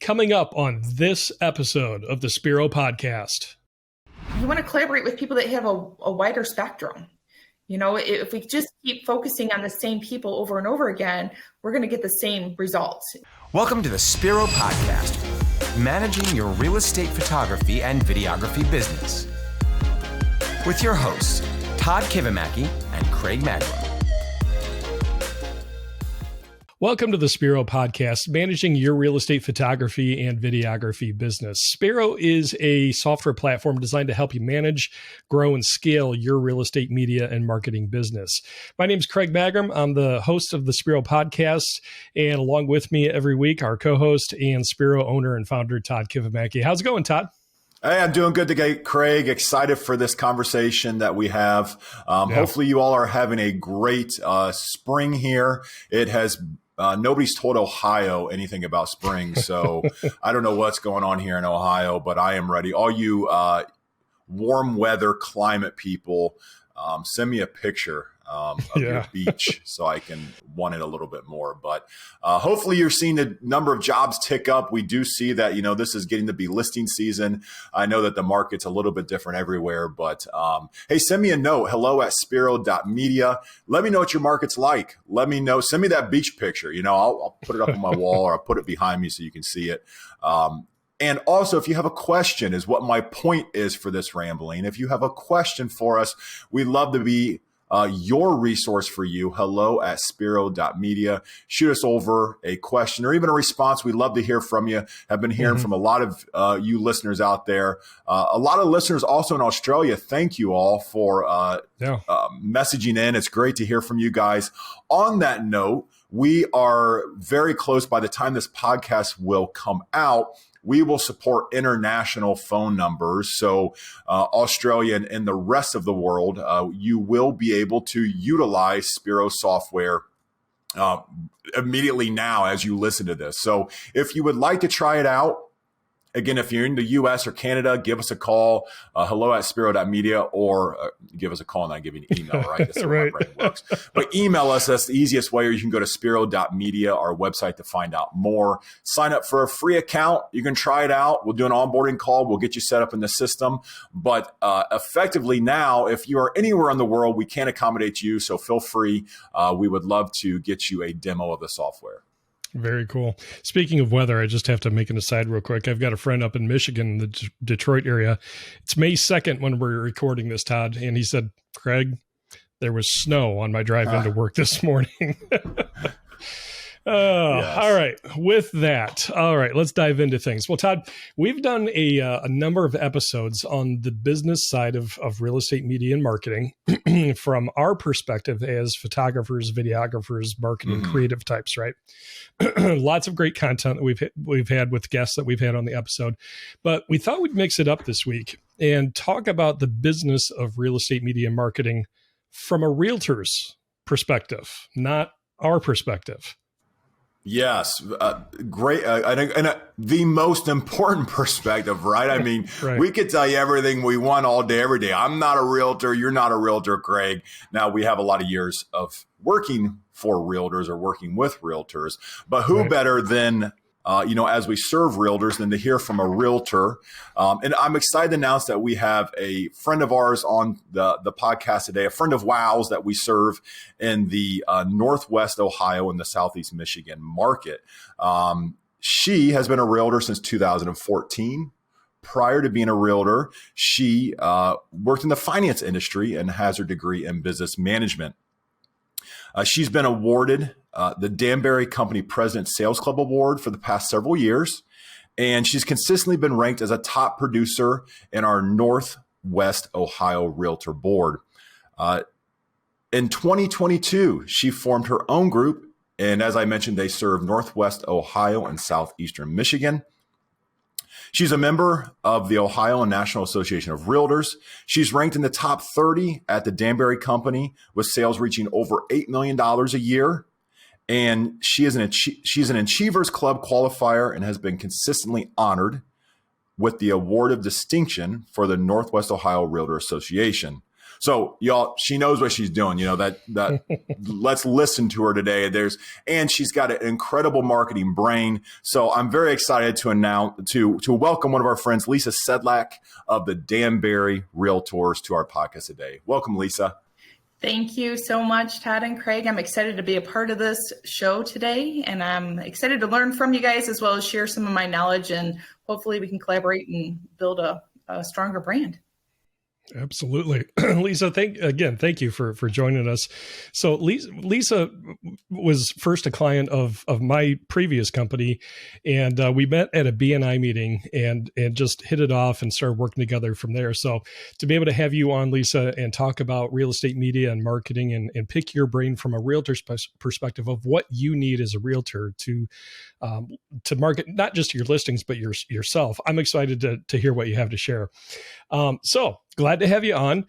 Coming up on this episode of the Spiro Podcast. You want to collaborate with people that have a wider spectrum. You know, if we just keep focusing on the same people over and over again, we're going to get the same results. Welcome to the Spiro Podcast, managing your real estate photography and videography business. With your hosts, Todd Kivimaki and Craig Magrum. Welcome to the Spiro Podcast, managing your real estate photography and videography business. Spiro is a software platform designed to help you manage, grow, and scale your real estate media and marketing business. My name is Craig Magrum. I'm the host of the Spiro Podcast, and along with me every week, our co-host and Spiro owner and founder, Todd Kivimaki. How's it going, Todd? Hey, I'm doing good today, Craig. Excited for this conversation that we have. Hopefully you all are having a great spring here. It has nobody's told Ohio anything about spring, so I don't know what's going on here in Ohio, but I am ready. All you warm weather climate people, send me a picture of your beach so I can want it a little bit more. But hopefully you're seeing the number of jobs tick up. We do see that, this is getting to be listing season. I know that the market's a little bit different everywhere, but hey, send me a note, hello@spiro.media. Let me know what your market's like. Let me know. Send me that beach picture. I'll put it up on my wall or I'll put it behind me so you can see it. And also, if you have a question, is what my point is for this rambling. If you have a question for us, we'd love to be your resource for you, hello@spiro.media. Shoot us over a question or even a response. We'd love to hear from you. I've been hearing from a lot of you listeners out there. A lot of listeners also in Australia. Thank you all for messaging in. It's great to hear from you guys. On that note, we are very close. By the time this podcast will come out, we will support international phone numbers. So Australia and the rest of the world, you will be able to utilize Spiro software immediately now as you listen to this. So if you would like to try it out, again, if you're in the U.S. or Canada, give us a call, hello@spiro.media, or give us a call and I give you an email, right? That's how my brain works. But email us. That's the easiest way, or you can go to spiro.media, our website, to find out more. Sign up for a free account. You can try it out. We'll do an onboarding call. We'll get you set up in the system. But effectively now, if you are anywhere in the world, we can accommodate you. So feel free. We would love to get you a demo of the software. Very cool. Speaking of weather, I just have to make an aside real quick. I've got a friend up in Michigan, the Detroit area. It's May 2nd when we're recording this, Todd. And he said, Craig, there was snow on my drive into work this morning. Yes. All right. With that, let's dive into things. Well, Todd, we've done a number of episodes on the business side of real estate media and marketing from our perspective as photographers, videographers, marketing, creative types, right? Lots of great content that we've had with guests that we've had on the episode, but we thought we'd mix it up this week and talk about the business of real estate media and marketing from a realtor's perspective, not our perspective. Yes, great. And the most important perspective, right? I mean, we could tell you everything we want all day, every day. I'm not a realtor. You're not a realtor, Craig. Now, we have a lot of years of working for realtors or working with realtors, but who better than as we serve realtors than to hear from a realtor. And I'm excited to announce that we have a friend of ours on the podcast today, a friend of WOW's that we serve in the Northwest Ohio and the Southeast Michigan market. She has been a realtor since 2014. Prior to being a realtor, she worked in the finance industry and has her degree in business management. She's been awarded the Danberry Company President Sales Club Award for the past several years, and she's consistently been ranked as a top producer in our Northwest Ohio Realtor Board. In 2022, she formed her own group, and as I mentioned, they serve Northwest Ohio and Southeastern Michigan. She's a member of the Ohio and National Association of Realtors. She's ranked in the top 30 at the Danberry Company with sales reaching over $8 million a year. And she's an Achievers Club qualifier and has been consistently honored with the Award of Distinction for the Northwest Ohio Realtor Association. So y'all, she knows what she's doing. That let's listen to her today. And she's got an incredible marketing brain. So I'm very excited to welcome one of our friends, Lisa Sedlak of the Danberry Realtors, to our podcast today. Welcome, Lisa. Thank you so much, Todd and Craig. I'm excited to be a part of this show today, and I'm excited to learn from you guys as well as share some of my knowledge, and hopefully we can collaborate and build a stronger brand. Absolutely. Lisa, thank you for joining us. So Lisa was first a client of my previous company, and we met at a BNI meeting and just hit it off and started working together from there. So to be able to have you on, Lisa, and talk about real estate media and marketing and pick your brain from a realtor's perspective of what you need as a realtor to market not just your listings, but yourself. I'm excited to hear what you have to share. So glad to have you on.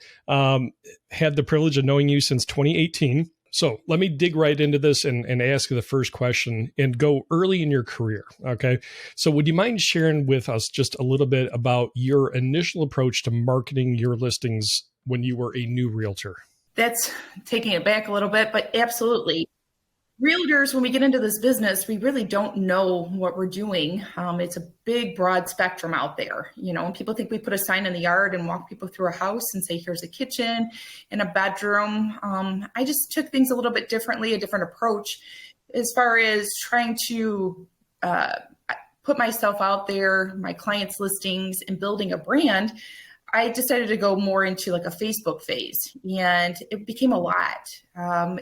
Had the privilege of knowing you since 2018. So let me dig right into this and ask you the first question and go early in your career. Okay. So would you mind sharing with us just a little bit about your initial approach to marketing your listings when you were a new realtor? That's taking it back a little bit, but absolutely. Realtors, when we get into this business, we really don't know what we're doing. It's a big, broad spectrum out there. And people think we put a sign in the yard and walk people through a house and say, here's a kitchen and a bedroom. I just took things a little bit differently, a different approach as far as trying to put myself out there, my clients' listings, and building a brand. I decided to go more into like a Facebook phase, and it became a lot.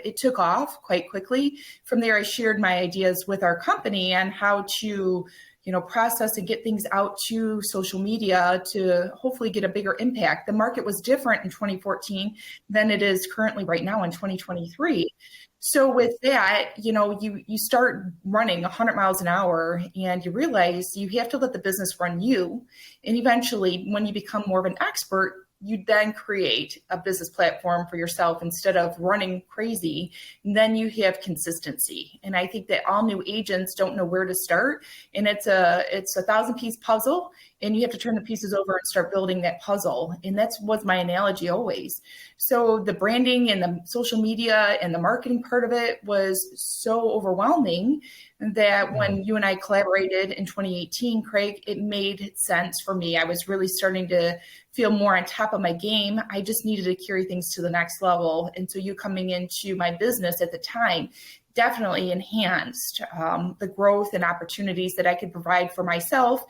It took off quite quickly. From there, I shared my ideas with our company on how to, process and get things out to social media to hopefully get a bigger impact. The market was different in 2014 than it is currently right now in 2023. So with that, you start running 100 miles an hour and you realize you have to let the business run you. And eventually, when you become more of an expert, you then create a business platform for yourself instead of running crazy. And then you have consistency. And I think that all new agents don't know where to start. And it's a 1,000-piece puzzle, and you have to turn the pieces over and start building that puzzle. And that's was my analogy always. So the branding and the social media and the marketing part of it was so overwhelming that when you and I collaborated in 2018, Craig, it made sense for me. I was really starting to feel more on top of my game. I just needed to carry things to the next level. And so you coming into my business at the time definitely enhanced the growth and opportunities that I could provide for myself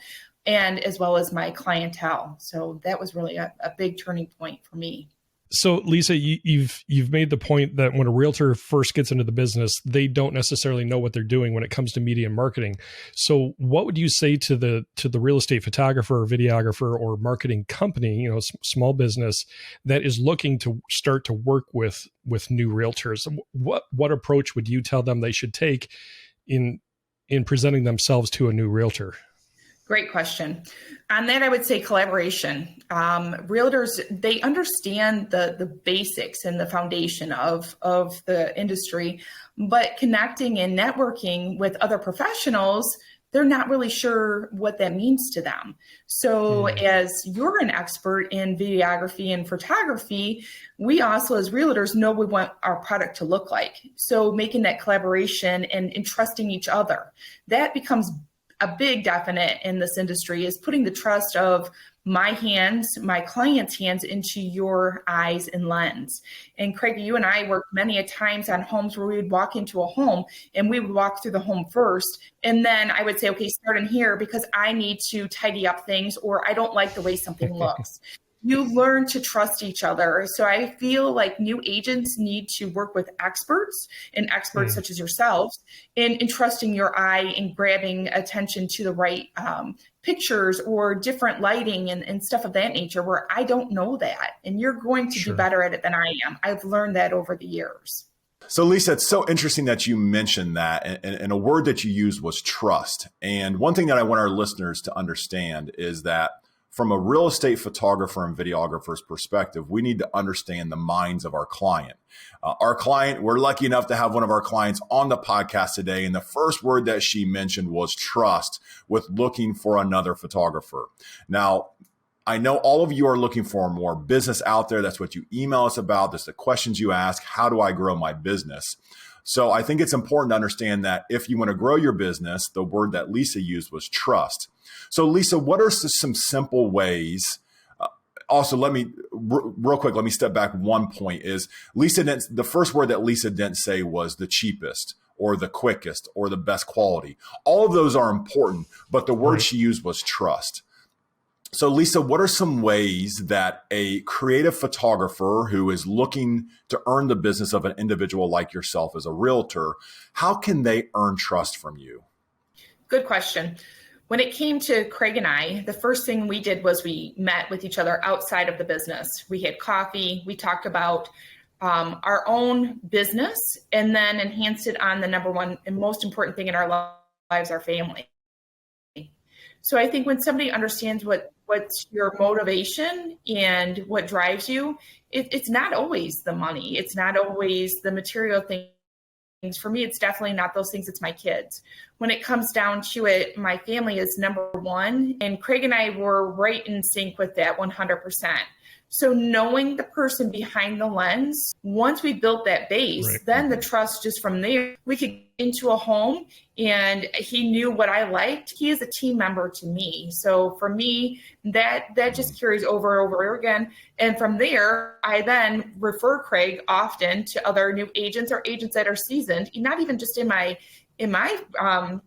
and as well as my clientele. So that was really a big turning point for me. So Lisa, you've made the point that when a realtor first gets into the business, they don't necessarily know what they're doing when it comes to media and marketing. So what would you say to the real estate photographer or videographer or marketing company, small business that is looking to start to work with new realtors? What approach would you tell them they should take in presenting themselves to a new realtor? Great question. On that, I would say collaboration. Realtors, they understand the basics and the foundation of the industry, but connecting and networking with other professionals, they're not really sure what that means to them. So as you're an expert in videography and photography, we also as realtors know we want our product to look like. So making that collaboration and trusting each other, that becomes a big definite in this industry, is putting the trust of my hands, my client's hands into your eyes and lens. And Craig, you and I worked many a times on homes where we would walk into a home and we would walk through the home first. And then I would say, okay, start in here because I need to tidy up things or I don't like the way something looks. You learn to trust each other. So I feel like new agents need to work with experts and experts such as yourselves in trusting your eye and grabbing attention to the right pictures or different lighting and stuff of that nature where I don't know that. And you're going to be better at it than I am. I've learned that over the years. So Lisa, it's so interesting that you mentioned that. And a word that you used was trust. And one thing that I want our listeners to understand is that from a real estate photographer and videographer's perspective, we need to understand the minds of our client. Our client, we're lucky enough to have one of our clients on the podcast today. And the first word that she mentioned was trust with looking for another photographer. Now, I know all of you are looking for more business out there. That's what you email us about. That's the questions you ask. How do I grow my business? So I think it's important to understand that if you want to grow your business, the word that Lisa used was trust. So Lisa, what are some simple ways? Also, real quick, let me step back. One point is the first word that Lisa didn't say was the cheapest or the quickest or the best quality. All of those are important, but the word she used was trust. So Lisa, what are some ways that a creative photographer who is looking to earn the business of an individual like yourself as a realtor, how can they earn trust from you? Good question. When it came to Craig and I, the first thing we did was we met with each other outside of the business. We had coffee. We talked about our own business and then enhanced it on the number one and most important thing in our lives, our family. So I think when somebody understands what's your motivation and what drives you, it's not always the money. It's not always the material things. For me, it's definitely not those things. It's my kids. When it comes down to it, my family is number one. And Craig and I were right in sync with that 100%. So knowing the person behind the lens, once we built that base, then the trust just from there, we could get into a home and he knew what I liked. He is a team member to me. So for me, that just carries over and over again. And from there, I then refer Craig often to other new agents or agents that are seasoned, not even just in my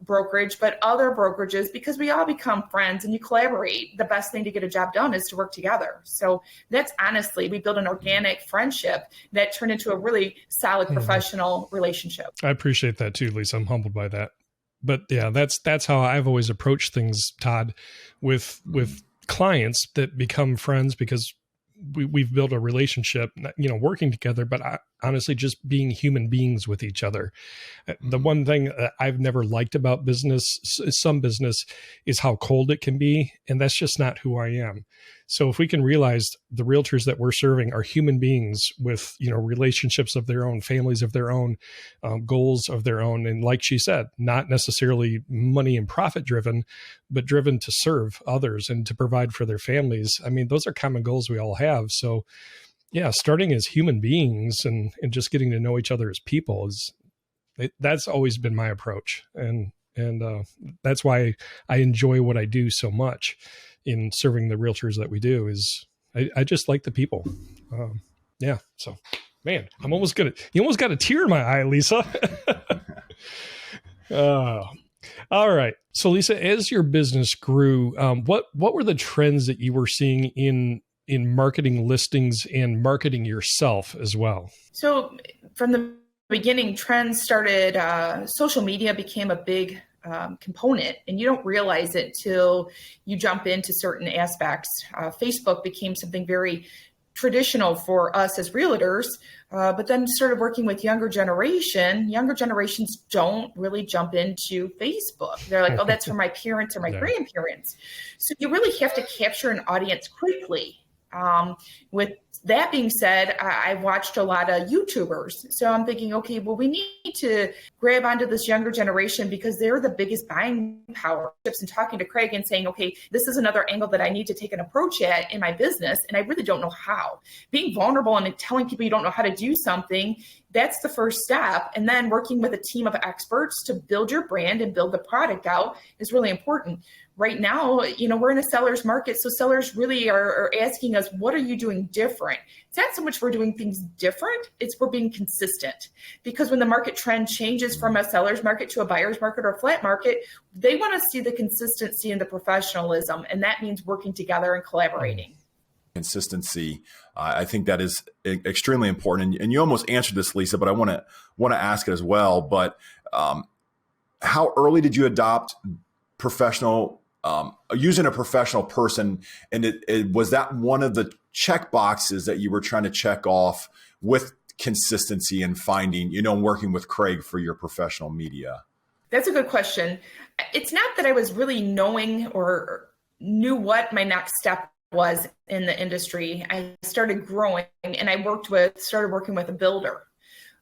brokerage, but other brokerages, because we all become friends and you collaborate. The best thing to get a job done is to work together. So that's honestly, we built an organic friendship that turned into a really solid professional relationship. I appreciate that too, Lisa. I'm humbled by that. But yeah, that's how I've always approached things, Todd, with clients that become friends because we've built a relationship, working together, but honestly, just being human beings with each other. The one thing that I've never liked about some business is how cold it can be. And that's just not who I am. So if we can realize the realtors that we're serving are human beings with, relationships of their own, families of their own, goals of their own. And like she said, not necessarily money and profit driven, but driven to serve others and to provide for their families. I mean, those are common goals we all have. So yeah, starting as human beings and just getting to know each other as people that's always been my approach. And that's why I enjoy what I do so much in serving the realtors that we do is I just like the people. Yeah. So man, you almost got a tear in my eye, Lisa. All right. So Lisa, as your business grew, what were the trends that you were seeing in marketing listings and marketing yourself as well? So from the beginning, trends started, social media became a big component, and you don't realize it till you jump into certain aspects. Facebook became something very traditional for us as realtors, but then started working with younger generation. Younger generations don't really jump into Facebook. They're like, oh, that's for my parents or my grandparents. So you really have to capture an audience quickly. With that being said, I've watched a lot of YouTubers. So I'm thinking, okay, well, we need to grab onto this younger generation because they're the biggest buying power. And talking to Craig and saying, okay, this is another angle that I need to take an approach at in my business. And I really don't know how. Being vulnerable and telling people you don't know how to do something, that's the first step. And then working with a team of experts to build your brand and build the product out is really important. Right now, we're in a seller's market. So sellers really are asking us, what are you doing different? It's not so much we're doing things different, it's we're being consistent. Because when the market trend changes from a seller's market to a buyer's market or a flat market, they want to see the consistency and the professionalism. And that means working together and collaborating. Consistency. I think that is extremely important. And you almost answered this, Lisa, but I want to ask it as well. But how early did you adopt using a professional person? And was that one of the check boxes that you were trying to check off with consistency and finding, working with Craig for your professional media? That's a good question. It's not that I was really knowing or knew what my next step was in the industry. I started growing and I started working with a builder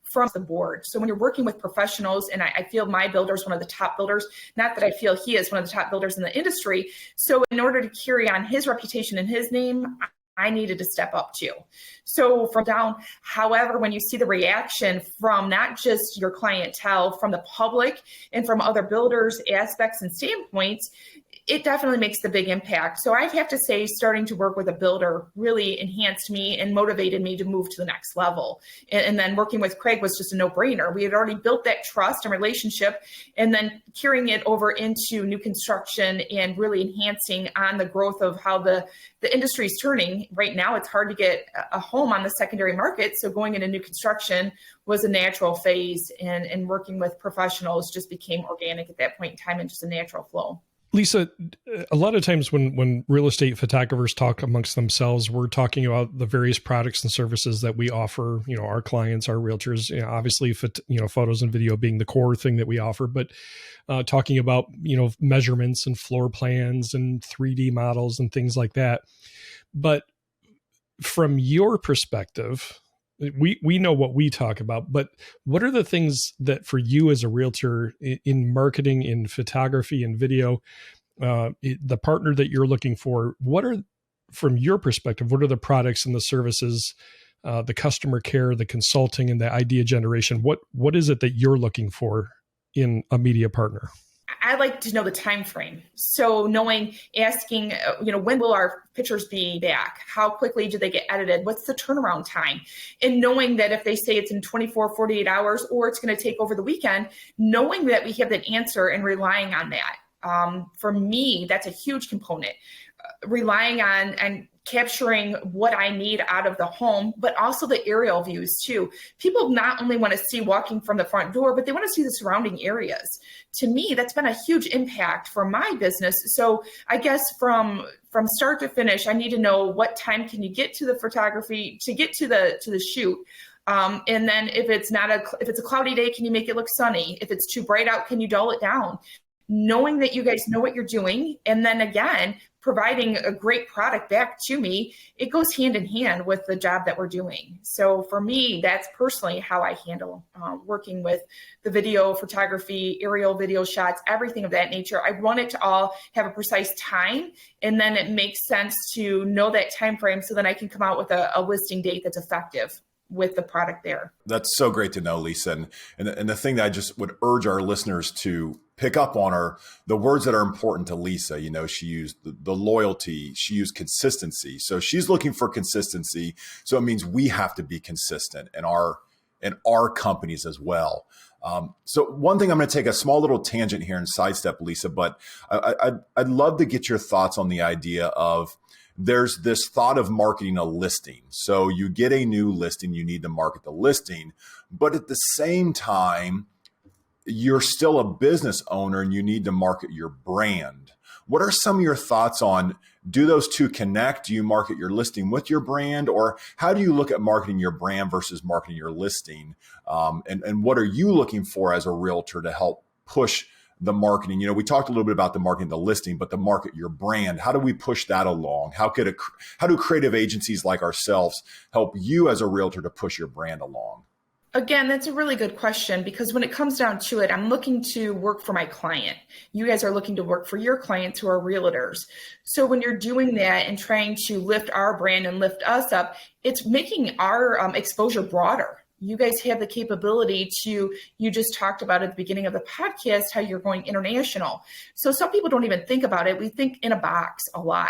from the board. So when you're working with professionals, and I feel my builder is one of the top builders, not that I feel he is one of the top builders in the industry. So in order to carry on his reputation and his name, I needed to step up too. So from down, however, when you see the reaction from not just your clientele, from the public and from other builders, aspects and standpoints, it definitely makes the big impact. So I have to say, starting to work with a builder really enhanced me and motivated me to move to the next level. And then working with Craig was just a no-brainer. We had already built that trust and relationship, and then carrying it over into new construction and really enhancing on the growth of how the industry is turning. Right now, it's hard to get a home on the secondary market. So going into new construction was a natural phase, and working with professionals just became organic at that point in time and just a natural flow. Lisa, a lot of times when real estate photographers talk amongst themselves, we're talking about the various products and services that we offer, our clients, our realtors, obviously, photos and video being the core thing that we offer, but talking about, measurements and floor plans and 3D models and things like that. But from your perspective, we know what we talk about, but what are the things that for you as a realtor in marketing, in photography and video, the partner that you're looking for, from your perspective, what are the products and the services, the customer care, the consulting and the idea generation? What is it that you're looking for in a media partner? I like to know the time frame. So asking, when will our pictures be back? How quickly do they get edited? What's the turnaround time? And knowing that if they say it's in 24, 48 hours, or it's going to take over the weekend, knowing that we have that answer and relying on that. For me, that's a huge component. Relying on and capturing what I need out of the home, but also the aerial views too. People not only want to see walking from the front door, but they want to see the surrounding areas. To me, that's been a huge impact for my business. So I guess from start to finish, I need to know what time can you get to the photography to get to the shoot. And then if it's a cloudy day, can you make it look sunny? If it's too bright out, can you dull it down? Knowing that you guys know what you're doing, and then again, providing a great product back to me, it goes hand in hand with the job that we're doing. So for me, that's personally how I handle working with the video, photography, aerial video shots, everything of that nature. I want it to all have a precise time, and then it makes sense to know that time frame so then I can come out with a listing date that's effective with the product there. That's so great to know, Lisa. And the thing that I just would urge our listeners to pick up on are the words that are important to Lisa. She used the loyalty, she used consistency. So she's looking for consistency. So it means we have to be consistent in our companies as well. So one thing, I'm going to take a small little tangent here and sidestep, Lisa, but I'd love to get your thoughts on the idea of there's this thought of marketing a listing. So you get a new listing, you need to market the listing, but at the same time, you're still a business owner and you need to market your brand. What are some of your thoughts on, do those two connect? Do you market your listing with your brand, or how do you look at marketing your brand versus marketing your listing? And what are you looking for as a realtor to help push the marketing? We talked a little bit about the marketing, the listing, but the market your brand, how do we push that along? How do creative agencies like ourselves help you as a realtor to push your brand along? Again, that's a really good question, because when it comes down to it, I'm looking to work for my client. You guys are looking to work for your clients who are realtors. So when you're doing that and trying to lift our brand and lift us up, it's making our exposure broader. You guys have the capability you just talked about at the beginning of the podcast, how you're going international. So some people don't even think about it. We think in a box a lot.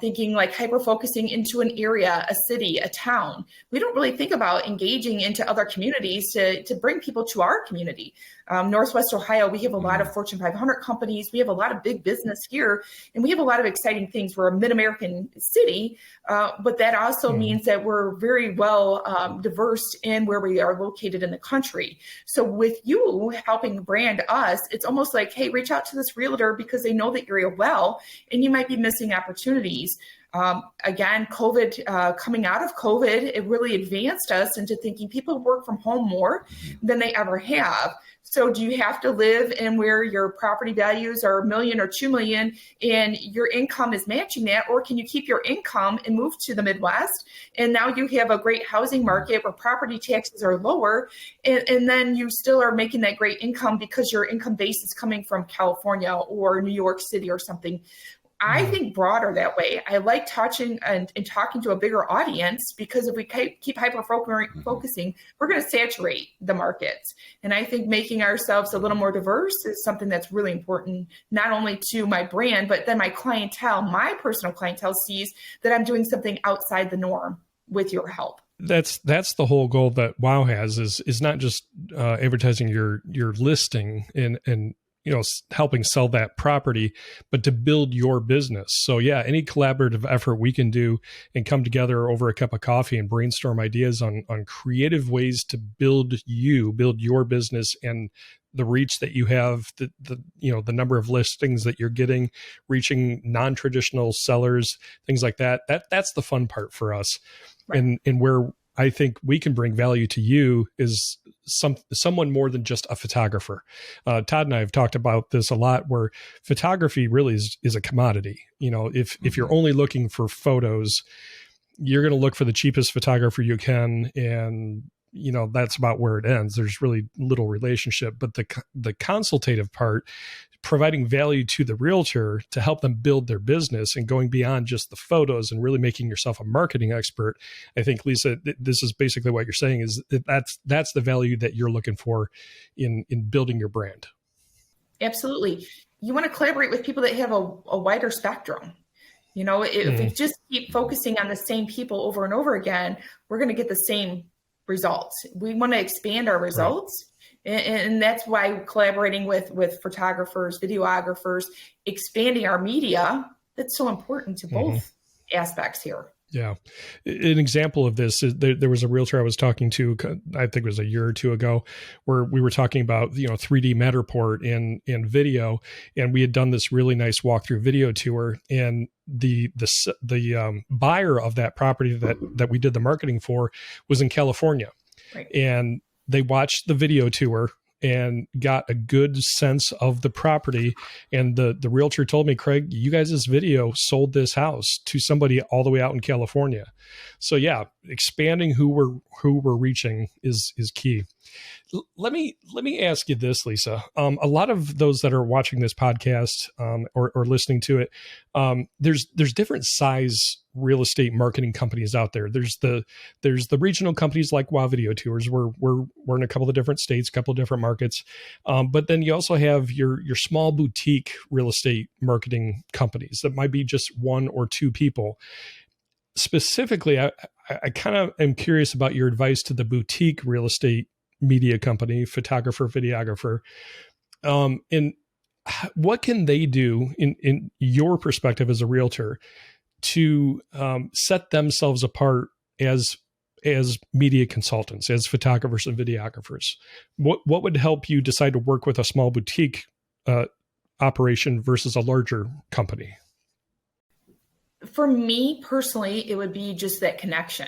Thinking like hyper-focusing into an area, a city, a town. We don't really think about engaging into other communities to bring people to our community. Northwest Ohio, we have a lot of Fortune 500 companies. We have a lot of big business here, and we have a lot of exciting things. We're a mid-American city, but that also means that we're very well diverse in where we are located in the country. So with you helping brand us, it's almost like, hey, reach out to this realtor because they know the area well, and you might be missing opportunities. Again, COVID, coming out of COVID, it really advanced us into thinking people work from home more than they ever have. So do you have to live in where your property values are $1 million or $2 million and your income is matching that? Or can you keep your income and move to the Midwest? And now you have a great housing market where property taxes are lower. And then you still are making that great income because your income base is coming from California or New York City or something. I think broader that way. I like touching and talking to a bigger audience, because if we keep hyper-focusing, we're going to saturate the markets. And I think making ourselves a little more diverse is something that's really important, not only to my brand, but then my clientele, my personal clientele sees that I'm doing something outside the norm with your help. That's the whole goal that WOW has, is not just advertising your listing and helping sell that property, but to build your business. So yeah, any collaborative effort we can do and come together over a cup of coffee and brainstorm ideas on creative ways to build your business and the reach that you have, the number of listings that you're getting, reaching non-traditional sellers, things like that. That's the fun part for us. Right. And where I think we can bring value to you is someone more than just a photographer. Todd and I have talked about this a lot, where photography really is a commodity. If you're only looking for photos, you're going to look for the cheapest photographer you can, and that's about where it ends. There's really little relationship. But the consultative part, providing value to the realtor to help them build their business and going beyond just the photos and really making yourself a marketing expert. I think, Lisa, this is basically what you're saying, is that's the value that you're looking for in building your brand. Absolutely. You want to collaborate with people that have a wider spectrum. If we just keep focusing on the same people over and over again, we're going to get the same results. We want to expand our results. Right. And that's why collaborating with photographers, videographers, expanding our media, that's so important to both aspects here. Yeah. An example of this is there was a realtor I was talking to, I think it was a year or two ago, where we were talking about, 3D Matterport and video. And we had done this really nice walkthrough video tour. And the buyer of that property that we did the marketing for was in California. Right. And they watched the video tour and got a good sense of the property. And the realtor told me, Craig, you guys' video sold this house to somebody all the way out in California. So yeah, expanding who we're reaching is key. Let me ask you this, Lisa. A lot of those that are watching this podcast or listening to it, there's different size real estate marketing companies out there. There's the regional companies like WOW Video Tours. We're in a couple of different states, a couple of different markets, but then you also have your small boutique real estate marketing companies that might be just one or two people. Specifically, I kind of am curious about your advice to the boutique real estate media company, photographer, videographer, and what can they do in your perspective as a realtor to set themselves apart as media consultants, as photographers and videographers? What would help you decide to work with a small boutique operation versus a larger company? For me personally, it would be just that connection.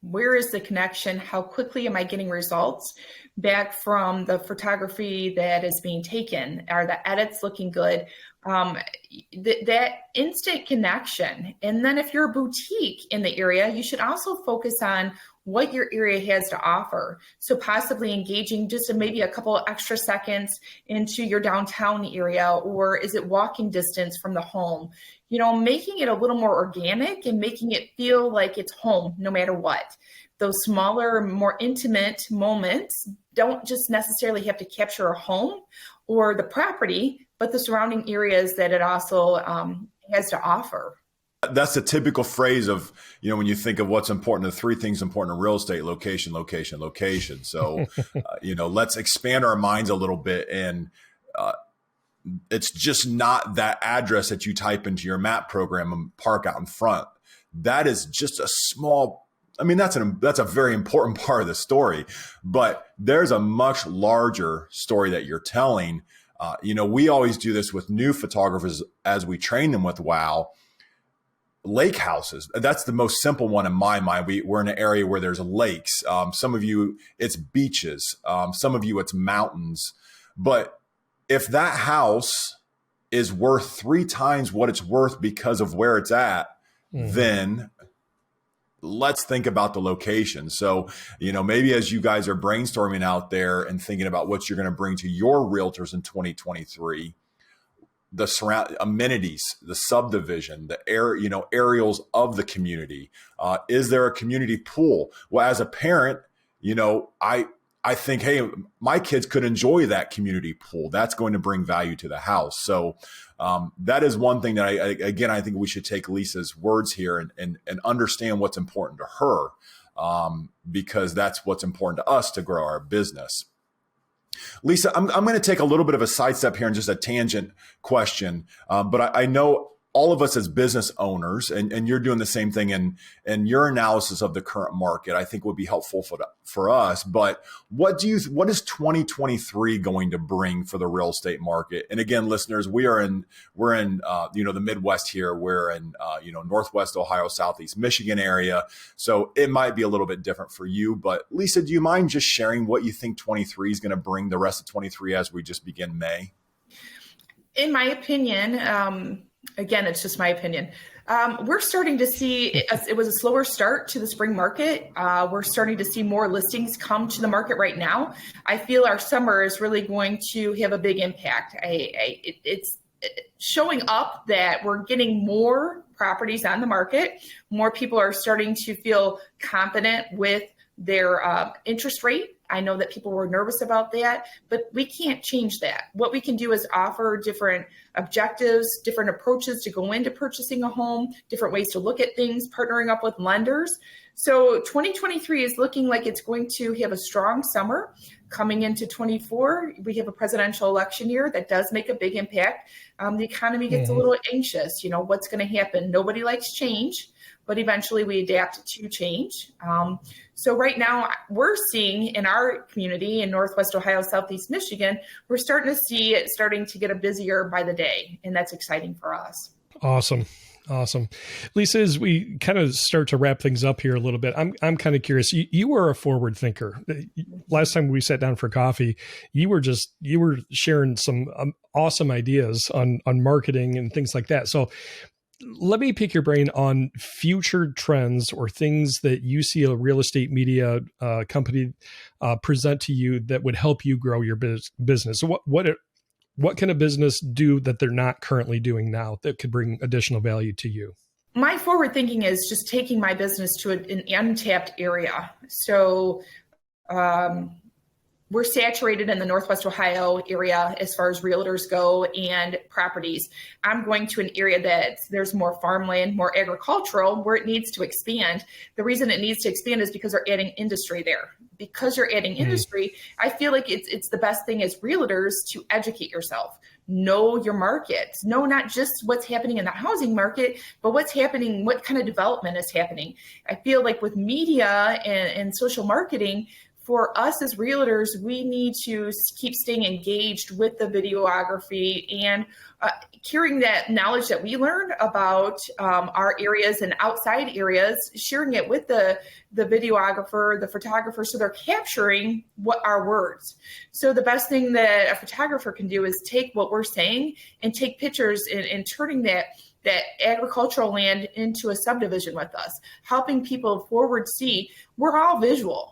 Where is the connection? How quickly am I getting results back from the photography that is being taken? Are the edits looking good? That instant connection. And then if you're a boutique in the area, you should also focus on what your area has to offer. So possibly engaging just maybe a couple of extra seconds into your downtown area, or is it walking distance from the home? Making it a little more organic and making it feel like it's home no matter what. Those smaller, more intimate moments don't just necessarily have to capture a home or the property, but the surrounding areas that it also has to offer. That's a typical phrase of, when you think of what's important, the three things important in real estate: location, location, location. So, let's expand our minds a little bit. And it's just not that address that you type into your map program and park out in front. That is just a small, that's a very important part of the story, but there's a much larger story that you're telling. We always do this with new photographers as we train them with WOW. Lake houses. That's the most simple one in my mind. We're in an area where there's lakes. Some of you, it's beaches. Some of you, it's mountains. But if that house is worth 3 times what it's worth because of where it's at, then let's think about the location. So, maybe as you guys are brainstorming out there and thinking about what you're going to bring to your realtors in 2023, the surround amenities, the subdivision, the aerials of the community. Is there a community pool? Well, as a parent, I think, hey, my kids could enjoy that community pool. That's going to bring value to the house. So that is one thing that I think we should take Lisa's words here and understand what's important to her, because that's what's important to us to grow our business. Lisa, I'm going to take a little bit of a sidestep here and just a tangent question, but I know all of us as business owners, and you're doing the same thing, and your analysis of the current market, I think would be helpful for us. But what is 2023 going to bring for the real estate market? And again, listeners, we're in the Midwest here. We're in Northwest Ohio, Southeast Michigan area, so it might be a little bit different for you. But Lisa, do you mind just sharing what you think 23 is going to bring the rest of 23 as we just begin May? In my opinion. Again, it's just my opinion. We're starting to see it was a slower start to the spring market. We're starting to see more listings come to the market right now. I feel our summer is really going to have a big impact. It's showing up that we're getting more properties on the market. More people are starting to feel confident with their interest rate. I know that people were nervous about that, but we can't change that. What we can do is offer different objectives, different approaches to go into purchasing a home, different ways to look at things, partnering up with lenders. So 2023 is looking like it's going to have a strong summer. Coming into 24, we have a presidential election year that does make a big impact. The economy gets a little anxious. What's going to happen? Nobody likes change, but eventually we adapt to change. So right now we're seeing in our community in Northwest Ohio, Southeast Michigan, we're starting to see it starting to get a busier by the day. And that's exciting for us. Awesome. Lisa, as we kind of start to wrap things up here a little bit, I'm kind of curious. You were a forward thinker. Last time we sat down for coffee, you were sharing some awesome ideas on marketing and things like that. So let me pick your brain on future trends or things that you see a real estate media company present to you that would help you grow your business. So what can a business do that they're not currently doing now that could bring additional value to you? My forward thinking is just taking my business to an untapped area. So we're saturated in the Northwest Ohio area as far as realtors go and properties. I'm going to an area that there's more farmland, more agricultural, where it needs to expand. The reason it needs to expand is because they're adding industry there. Because you're adding industry, I feel like it's the best thing as realtors to educate yourself. Know your market. Know not just what's happening in the housing market, but what's happening, what kind of development is happening. I feel like with media and social marketing, for us as realtors, we need to keep staying engaged with the videography and carrying that knowledge that we learn about our areas and outside areas, sharing it with the videographer, the photographer, so they're capturing what our words. So the best thing that a photographer can do is take what we're saying and take pictures and turning that agricultural land into a subdivision with us, helping people forward see we're all visual.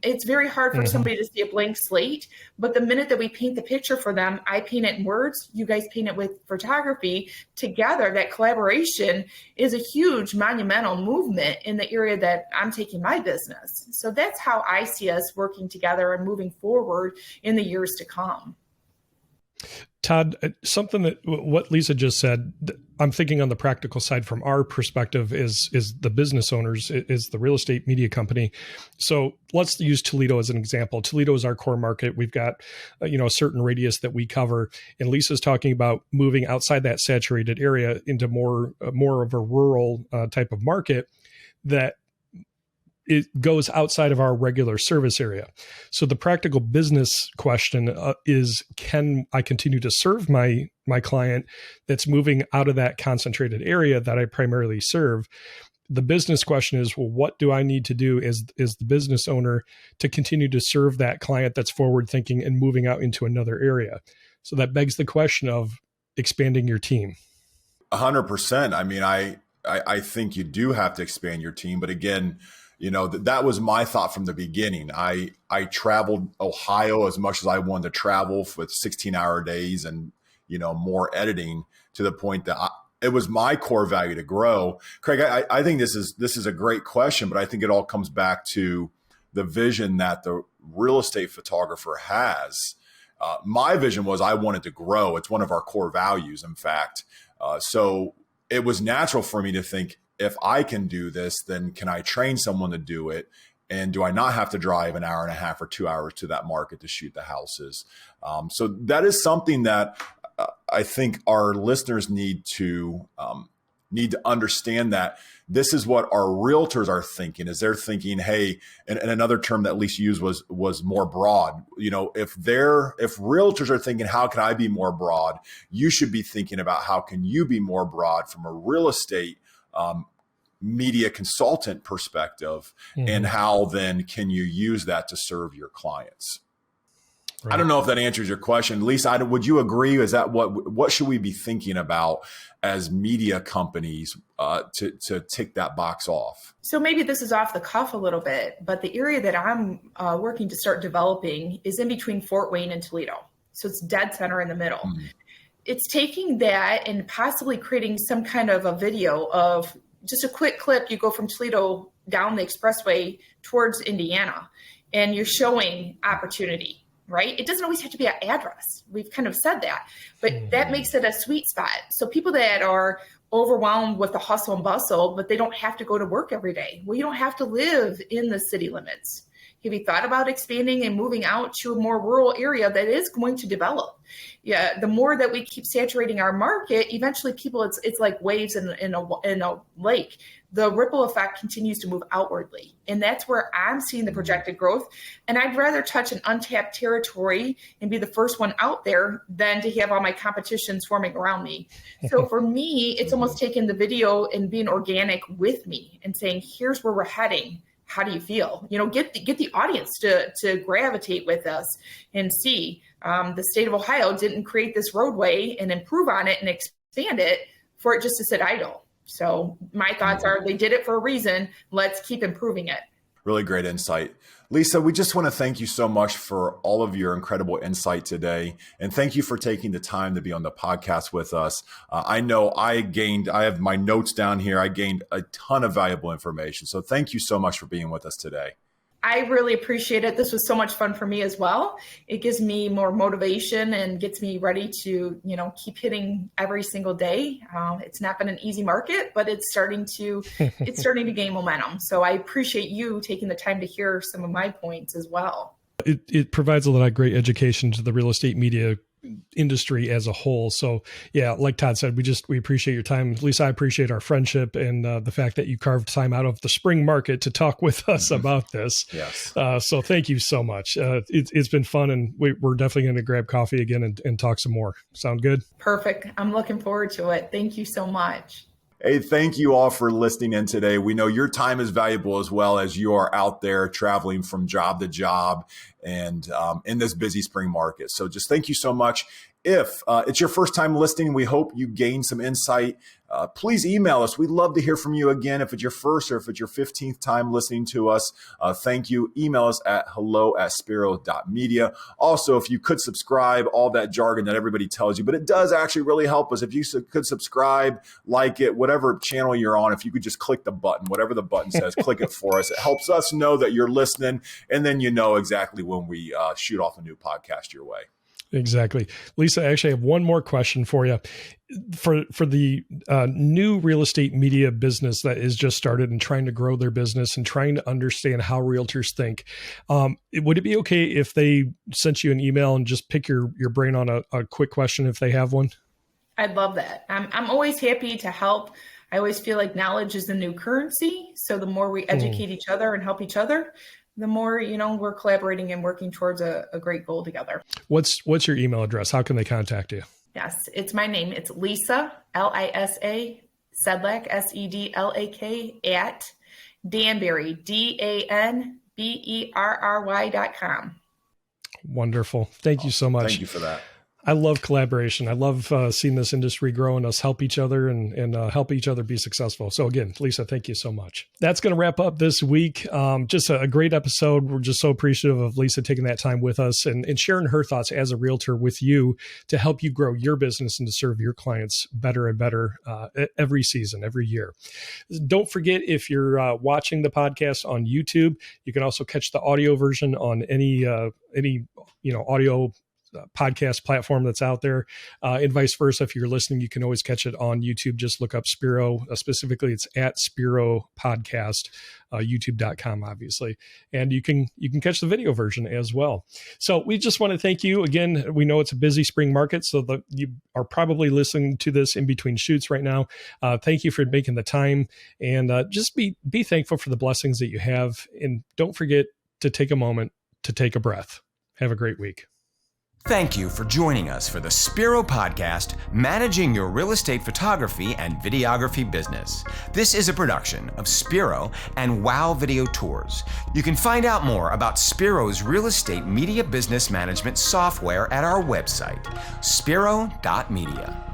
It's very hard for somebody to see a blank slate, but the minute that we paint the picture for them, I paint it in words, you guys paint it with photography together. That collaboration is a huge monumental movement in the area that I'm taking my business. So that's how I see us working together and moving forward in the years to come. Todd, something that what Lisa just said, I'm thinking on the practical side from our perspective is the business owners, is the real estate media company. So let's use Toledo as an example. Toledo is our core market. We've got, a certain radius that we cover. And Lisa's talking about moving outside that saturated area into more of a rural type of market that it goes outside of our regular service area. So the practical business question is, can I continue to serve my client that's moving out of that concentrated area that I primarily serve? the business question is, well, what do I need to do as the business owner to continue to serve that client that's forward thinking and moving out into another area? So that begs the question of expanding your team. 100%. I mean, I think you do have to expand your team. But again, that was my thought from the beginning. I traveled Ohio as much as I wanted to travel with 16-hour days and, more editing, to the point that it was my core value to grow. Craig, I think this is a great question, but I think it all comes back to the vision that the real estate photographer has. My vision was I wanted to grow. It's one of our core values, in fact. So it was natural for me to think, if I can do this, then can I train someone to do it? And do I not have to drive an hour and a half or 2 hours to that market to shoot the houses? So that is something that I think our listeners need to understand, that this is what our realtors are thinking. Is they're thinking, hey, and another term that Lisa used was more broad. If realtors are thinking, how can I be more broad? You should be thinking about how can you be more broad from a real estate media consultant perspective, and how then can you use that to serve your clients? Right. I don't know if that answers your question. Lisa, would you agree? Is that what should we be thinking about as media companies to tick that box off? So maybe this is off the cuff a little bit, but the area that I'm working to start developing is in between Fort Wayne and Toledo. So it's dead center in the middle. It's taking that and possibly creating some kind of a video of just a quick clip. You go from Toledo down the expressway towards Indiana, and you're showing opportunity. Right? It doesn't always have to be an address. We've kind of said that, but that makes it a sweet spot. So people that are overwhelmed with the hustle and bustle, but they don't have to go to work every day. Well, you don't have to live in the city limits. Have you thought about expanding and moving out to a more rural area that is going to develop? Yeah, the more that we keep saturating our market, eventually people, it's like waves in a lake. The ripple effect continues to move outwardly. And that's where I'm seeing the projected growth. And I'd rather touch an untapped territory and be the first one out there than to have all my competition swarming around me. So for me, it's almost taking the video and being organic with me and saying, here's where we're heading. How do you feel? Get the audience to gravitate with us and see. The state of Ohio didn't create this roadway and improve on it and expand it for it just to sit idle. So my thoughts are they did it for a reason. Let's keep improving it. Really great insight. Lisa, we just want to thank you so much for all of your incredible insight today. And thank you for taking the time to be on the podcast with us. I know I have my notes down here. I gained a ton of valuable information. So thank you so much for being with us today. I really appreciate it. This was so much fun for me as well. It gives me more motivation and gets me ready to, keep hitting every single day. It's not been an easy market, but it's starting to gain momentum. So I appreciate you taking the time to hear some of my points as well. It provides a lot of great education to the real estate media industry as a whole. So yeah, like Todd said, we appreciate your time. Lisa, I appreciate our friendship and the fact that you carved time out of the spring market to talk with us about this. Yes. So thank you so much. It's been fun, and we're definitely going to grab coffee again and talk some more. Sound good? Perfect. I'm looking forward to it. Thank you so much. Hey, thank you all for listening in today. We know your time is valuable as well, as you are out there traveling from job to job and in this busy spring market. So just thank you so much. If it's your first time listening, we hope you gain some insight. Please email us. We'd love to hear from you again. If it's your first or if it's your 15th time listening to us, thank you. Email us at hello@spiro.media. Also, if you could subscribe, all that jargon that everybody tells you, but it does actually really help us. If you could subscribe, like it, whatever channel you're on, if you could just click the button, whatever the button says, click it for us. It helps us know that you're listening, and then you know exactly when we shoot off a new podcast your way. Exactly. Lisa, I actually have one more question for you. For the new real estate media business that is just started and trying to grow their business and trying to understand how realtors think, would it be okay if they sent you an email and just pick your brain on a quick question if they have one? I'd love that. I'm always happy to help. I always feel like knowledge is the new currency. So the more we educate each other and help each other, the more, we're collaborating and working towards a great goal together. What's your email address? How can they contact you? Yes, it's my name. It's Lisa, Lisa, Sedlak, Sedlak, at Danberry, DANBERRY.com. Wonderful. Thank you so much. Thank you for that. I love collaboration. I love seeing this industry grow and us help each other and help each other be successful. So again, Lisa, thank you so much. That's going to wrap up this week. Just a great episode. We're just so appreciative of Lisa taking that time with us and sharing her thoughts as a realtor with you to help you grow your business and to serve your clients better and better every season, every year. Don't forget, if you're watching the podcast on YouTube, you can also catch the audio version on any audio podcast platform that's out there, and vice versa. If you're listening, you can always catch it on YouTube. Just look up Spiro. Specifically, it's at Spiro Podcast, youtube.com, obviously. And you can catch the video version as well. So we just want to thank you again. We know it's a busy spring market, so you are probably listening to this in between shoots right now. Thank you for making the time, and just be thankful for the blessings that you have. And don't forget to take a moment to take a breath. Have a great week. Thank you for joining us for the Spiro Podcast, Managing Your Real Estate Photography and Videography Business. This is a production of Spiro and Wow Video Tours. You can find out more about Spiro's real estate media business management software at our website, spiro.media.